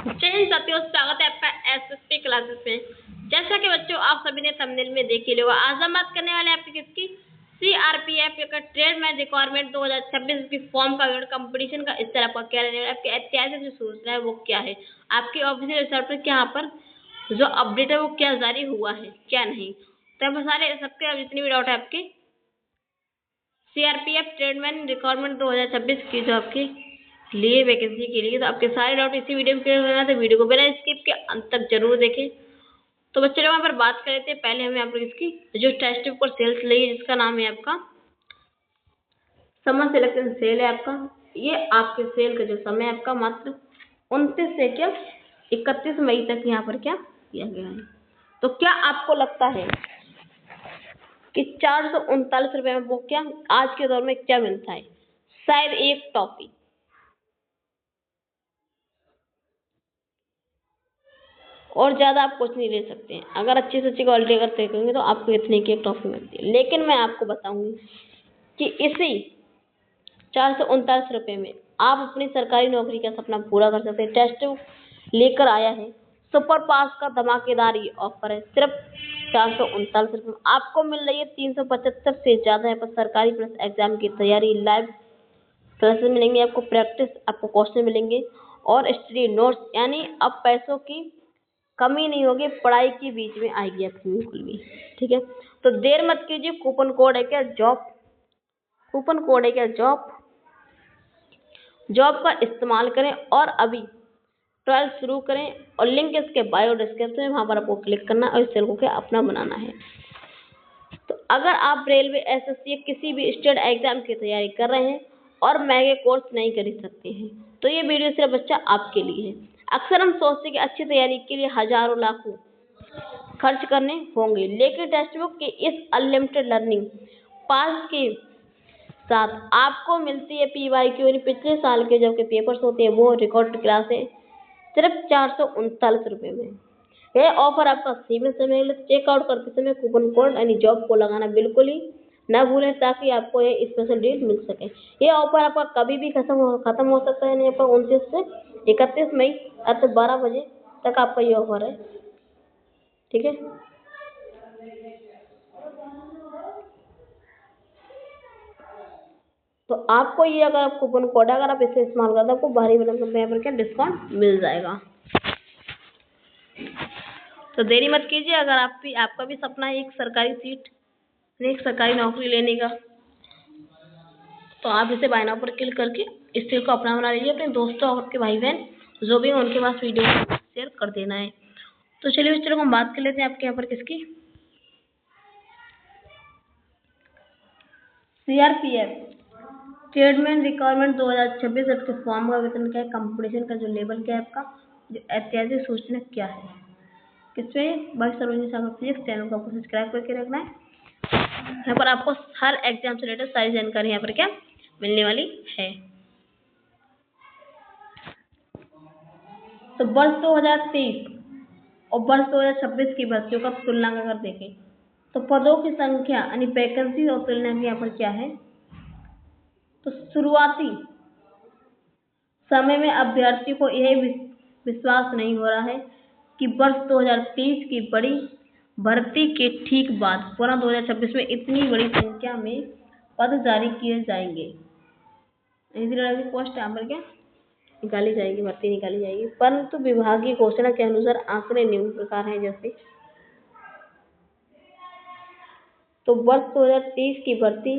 जय साथियों, स्वागत है आपका एसएसपी क्लासेस में। जैसा कि बच्चों आप सभी ने थंबनेल में देख ही लिया, आज हम बात करने वाले हैं आपकी किसकी, सीआरपीएफ का ट्रेडमैन रिक्वायरमेंट 2026 की फॉर्म का कंपटीशन का इस तरह आपका क्या रहने वाला है, आपके ऐतिहासिक जो सूचना है वो क्या है, आपकी ऑफिशियल वेबसाइट पर क्या यहाँ पर जो अपडेट है वो क्या जारी हुआ है क्या नहीं। तो अब सारे सबके जितनी भी डाउट है आपके सीआरपीएफ ट्रेडमैन रिक्वायरमेंट 2026 की जो आपकी लिए वैकेंसी के लिए, तो आपके सारे डाउट इसी वीडियो में क्लियर होना है, तो वीडियो को बिना स्किप के अंत तक जरूर देखें। तो बच्चों यहाँ पर बात कर लेते हैं, पहले हमें यहाँ पर इसकी जो टेस्ट पेपर सेल्स लगी जिसका नाम है आपका समर सिलेक्शन सेल है आपका। ये आपके सेल का जो समय आपका मात्र 29 से क्या 31 मई तक यहाँ पर क्या किया गया है। तो क्या आपको लगता है कि 439 रुपये में वो क्या आज के दौर में क्या मिलता है? शायद एक टॉफी, और ज़्यादा आप कुछ नहीं ले सकते हैं। अगर अच्छी से अच्छी क्वालिटी अगर देखेंगे तो आपको इतने की एक ट्रॉफी मिलती है। लेकिन मैं आपको बताऊंगी कि इसी 439 रुपये में आप अपनी सरकारी नौकरी का सपना पूरा कर सकते हैं। टेस्ट लेकर आया है सुपर पास का धमाकेदार ये ऑफर है। सिर्फ 439 रुपये में आपको मिल रही है 375 से ज़्यादा यहाँ पर सरकारी प्लस एग्जाम की तैयारी, लाइव क्लासेस मिलेंगे आपको, प्रैक्टिस आपको क्वेश्चन मिलेंगे और स्टडी नोट्स, यानी अब पैसों की कमी नहीं होगी, पढ़ाई की बीच में आएगी आपकी बिल्कुल भी। ठीक है, तो देर मत कीजिए। कूपन कोड है क्या जॉब, कूपन कोड है क्या जॉब, जॉब का इस्तेमाल करें और अभी ट्रायल शुरू करें। और लिंक इसके बायो डिस्क्रिप्शन में, वहाँ पर आपको क्लिक करना और इस सेल को क्या अपना बनाना है। तो अगर आप रेलवे, एसएससी किसी भी स्टेट एग्जाम की तैयारी कर रहे हैं और महंगे कोर्स नहीं खरीद सकते हैं तो ये वीडियो सिर्फ बच्चा आपके लिए है। अक्सर हम सोचते हैं कि अच्छी तैयारी के लिए हजारों लाखों खर्च करने होंगे, लेकिन टेक्स्ट बुक के इस अनलिमिटेड लर्निंग पास के साथ आपको मिलती है पीवाईक्यू, यानी पिछले साल के जो के पेपर्स होते हैं वो रिकॉर्ड क्लासें सिर्फ 439 रुपये में। यह ऑफर आपका सीमित समय, चेकआउट करते समय कूपन कोड यानी जॉब को लगाना बिल्कुल ही न भूलें ताकि आपको ये स्पेशल डील मिल सके। ये ऑफर आपका कभी भी खत्म हो सकता है, नहीं आपका 29 से 31 मई अर्थ 12 बजे तक आपका ये ऑफर है। ठीक है, तो आपको ये अगर आप कूपन कोड अगर आप इसे इस्तेमाल करते हैं आपको भारी भरकम में पर क्या डिस्काउंट मिल जाएगा। तो देरी मत कीजिए। अगर आपका भी सपना है एक सरकारी सीट, एक सरकारी नौकरी लेने का, तो आप इसे बाय नाउ पर क्लिक करके इस चीज को अपना बना लीजिए। अपने दोस्तों और आपके भाई बहन जो भी उनके पास वीडियो शेयर कर देना है। तो चलिए इस तरह हम बात कर लेते हैं आपके यहाँ पर किसकी, सीआरपीएफ ट्रेडमैन रिक्वायरमेंट 2026 आपके फॉर्म का वेतन क्या है, कंपटीशन का जो लेवल क्या है, आपका जो ऐतिहासिक सूचना क्या है, किसमें भाई सर्वजनिक सागर फिजिक्स चैनल को आपको सब्सक्राइब करके रखना है। यहाँ पर आपको हर एग्जाम से रिलेटेड सारी जानकारी यहाँ पर क्या मिलने वाली है। तो वर्ष 2023 और वर्ष 2026 की भर्तियों का तुलना अगर देखें तो पदों की संख्या यानी वैकेंसी और तुलना की यहाँ पर क्या है। तो शुरुआती समय में अभ्यर्थियों को यह विश्वास नहीं हो रहा है कि वर्ष 2023 की बड़ी भर्ती के ठीक बाद पुनः 2026 में इतनी बड़ी संख्या में पद जारी किए जाएंगे। पोस्ट यहाँ पर क्या निकाली जाएगी, भर्ती निकाली जाएगी, परंतु विभागीय घोषणा के अनुसार आंकड़े निम्न प्रकार हैं। जैसे तो वर्ष 2023 की भर्ती,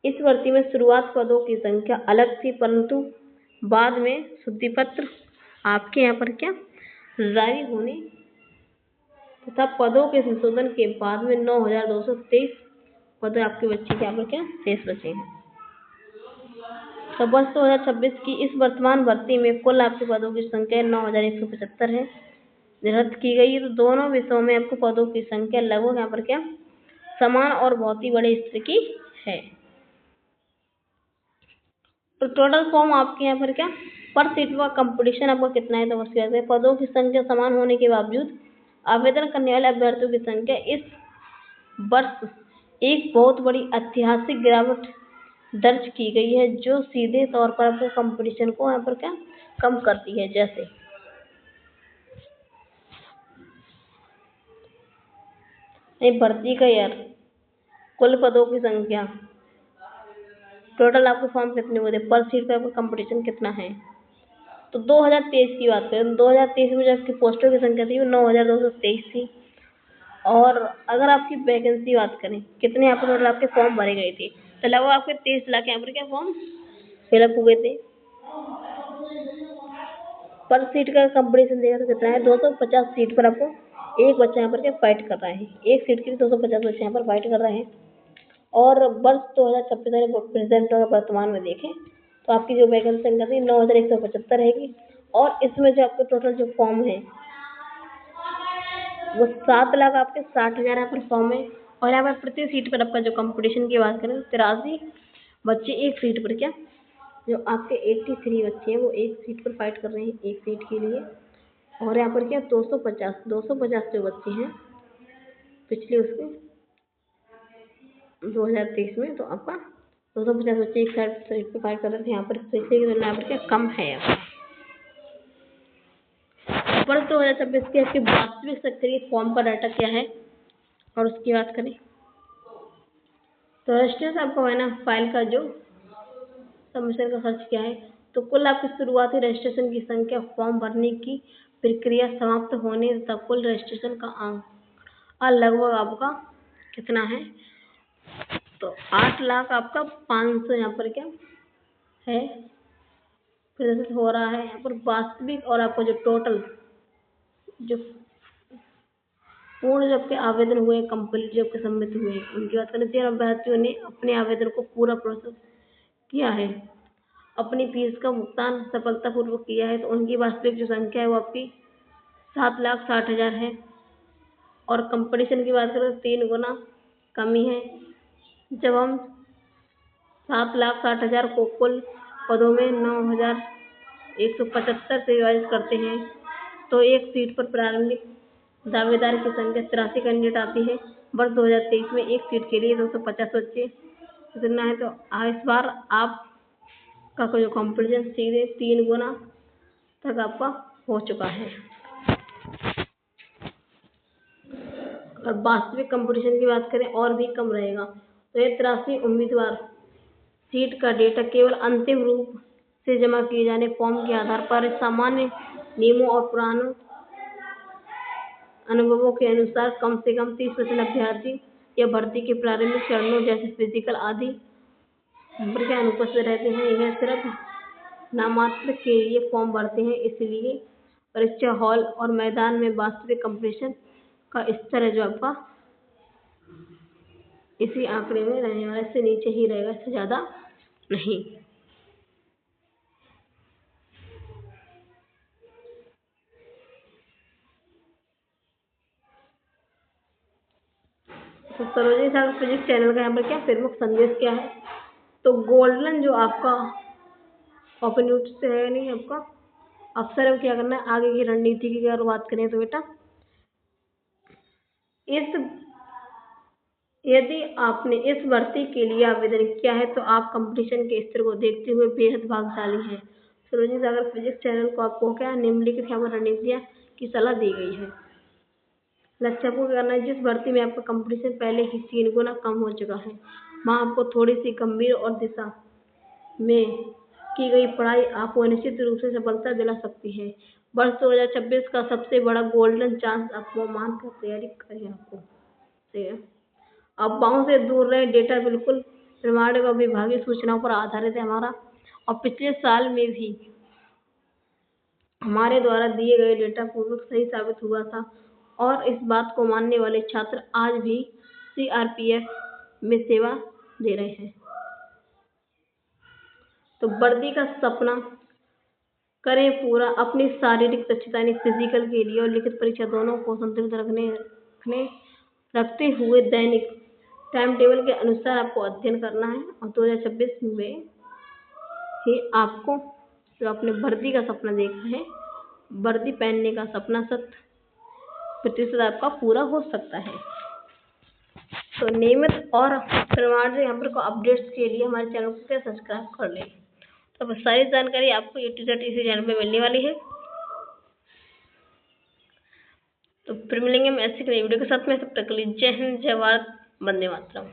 इस भर्ती में शुरुआत पदों की संख्या अलग थी, परंतु बाद में शुद्धि पत्र आपके यहाँ पर क्या जारी होने तथा पदों के संशोधन के बाद में 9,223 पद आपके बच्चे के यहाँ पर क्या शेष बचे हैं। तो वर्ष 2026 की इस वर्तमान भर्ती में कुल आपके पदों की संख्या 9,175 है, रद्द की गई। तो दोनों विषयों में आपको पदों की संख्या लगभग यहाँ पर क्या समान और बहुत ही बड़े स्तर की है। तो टोटल फॉर्म आपके यहाँ पर क्या पर सीट का कंपटीशन आपका कितना है, तो उसके पदों की संख्या समान होने के बावजूद आवेदन करने वाले अभ्यर्थियों की संख्या इस वर्ष एक बहुत बड़ी ऐतिहासिक गिरावट दर्ज की गई है, जो सीधे तौर पर आपको कंपटीशन को यहाँ पर क्या कम करती है। जैसे नहीं, भर्ती का यार, कुल पदों की संख्या, टोटल आपके फॉर्म कितने हुए थे, पर सीट पे आपका कंपटीशन कितना है। तो 2023 की बात करें, 2023 में जो आपकी पोस्टों की संख्या थी वो 9223 थी। और अगर आपकी वैकेंसी बात करें, कितने यहाँ पर टोटल आपके फॉर्म भरे गए थे, तो लगभग आपके 23 लाख यहाँ पर क्या फॉर्म फिलअप हुए थे। पर सीट का कंपटीशन देखा तो कितना है, 250 सीट पर आपको एक बच्चा यहाँ पर क्या फाइट कर रहा है, एक सीट के लिए 250 बच्चे यहाँ पर फाइट कर रहे हैं। और वर्ष 2026 प्रेजेंट और वर्तमान में देखें तो आपकी जो वैकेंसी संख्या थी 9175 रहेगी। और इसमें जो आपके टोटल जो फॉर्म है वो 7 लाख आपके 60,000 यहाँ पर फॉर्म है। और यहाँ पर प्रति सीट पर आपका जो कंपटीशन की बात करें, 83 बच्चे एक सीट पर क्या, जो आपके 83 बच्चे हैं वो एक सीट पर फाइट कर रहे हैं, एक सीट के लिए। और यहाँ पर क्या 250 जो बच्चे हैं पिछले उसके 2023 में, तो आपका 250 बच्चे एक साइड पे फाइट कर रहे थे, यहाँ पर पिछले की तुलना यहाँ पर क्या कम है। वर्ष 2026 के आपके वास्तविक सक्रिय फॉर्म का डाटा क्या है और उसकी बात करें तो रजिस्ट्रेशन आपका है ना, फाइल का जो सबमिशन का खर्च क्या है, तो कुल आपकी शुरुआती रजिस्ट्रेशन की संख्या, फॉर्म भरने की प्रक्रिया समाप्त होने तक कुल रजिस्ट्रेशन का अंक लगभग आपका कितना है, तो 8 लाख आपका 500 यहाँ पर क्या है प्रदर्शित हो रहा है। यहाँ पर वास्तविक और आपका जो टोटल जो पूर्ण जब के आवेदन हुए, कंप्लीट जब के सबमिट हुए, उनकी बात करें, 13 अभ्यर्थियों ने अपने आवेदन को पूरा प्रोसेस किया है, अपनी फीस का भुगतान सफलतापूर्वक किया है, तो उनकी वास्तविक जो संख्या है वो आपकी 7,60,000 है। और कंपटीशन की बात करें तो 3 गुना कमी है। जब हम 7,60,000 को कुल पदों में 9,175 से विभाजित करते हैं तो एक सीट पर प्रारंभिक दावेदार की संख्या 83 कैंडिडेट आती है। वर्ष 2023 में एक सीट के लिए 250 बच्चे चुनना है, तो इस बार आपका जो कंपटीशन सीधे 3 गुना तक आपका हो चुका है। और वास्तविक कंपटीशन की बात करें और भी कम रहेगा, तो ये 83 उम्मीदवार सीट का डेटा केवल अंतिम रूप से जमा किए जाने फॉर्म के आधार पर सामान्य नियमों और पुराने अनुभवों के अनुसार कम से कम 30% अभ्यर्थी या भर्ती के प्रारंभिक चरणों जैसे फिजिकल आदि पर क्या अनुपस्थित रहते हैं। यह सिर्फ नामात्र के लिए फॉर्म भरते हैं, इसलिए परीक्षा हॉल और मैदान में वास्तविक कंपटीशन का स्तर है जो आपका इसी आंकड़े में रहने वाला, इससे नीचे ही रहेगा, इससे ज़्यादा नहीं। तो सरोजिनी सागर फिजिक्स चैनल का यहाँ पर क्या प्रमुख संदेश क्या है, तो गोल्डन जो आपका अपॉर्चुनिटी से है नहीं आपका अवसर है, क्या करना है आगे की रणनीति की अगर बात करें तो बेटा, इस यदि आपने इस भर्ती के लिए आवेदन किया है तो आप कंपटीशन के स्तर को देखते हुए बेहद भाग्यशाली हैं। सरोजिनी सागर फिजिक्स चैनल को आपको क्या निम्नलिखित यहाँ पर रणनीतियाँ की सलाह दी गई है। लक्ष्य आपको क्या करना है, जिस भर्ती में आपका कंपटीशन पहले ही 3 गुना कम हो चुका है, वहाँ आपको थोड़ी सी गंभीर और दिशा में की गई पढ़ाई आपको निश्चित रूप से सफलता दिला सकती है। वर्ष 2026 का सबसे बड़ा गोल्डन चांस आपको मानकर तैयारी करें आपको से अफवाहों से दूर रहे, डेटा बिल्कुल प्रमाणिक और विभागीय सूचनाओं पर आधारित है हमारा। और पिछले साल में भी हमारे द्वारा दिए गए डेटा पूर्वक सही साबित हुआ था और इस बात को मानने वाले छात्र आज भी CRPF में सेवा दे रहे हैं। तो वर्दी का सपना करें पूरा, अपनी शारीरिक दक्षता यानी फिजिकल के लिए और लिखित परीक्षा दोनों को संतुलित रखते हुए दैनिक टाइम टेबल के अनुसार आपको अध्ययन करना है। और 2026 में ही आपको जो अपने वर्दी का सपना देखा है, वर्दी पहनने का सपना 100% आपका पूरा हो सकता है। तो नियमित और प्रमाणित यहाँ पर को अपडेट्स के लिए हमारे चैनल को सब्सक्राइब कर लें। तो सारी जानकारी आपको A to Z इसी चैनल पे मिलने वाली है। तो फिर मिलेंगे हम ऐसे की नई वीडियो के साथ में, तब तक के लिए जय हिंद, जय भारत, वंदे मातरम।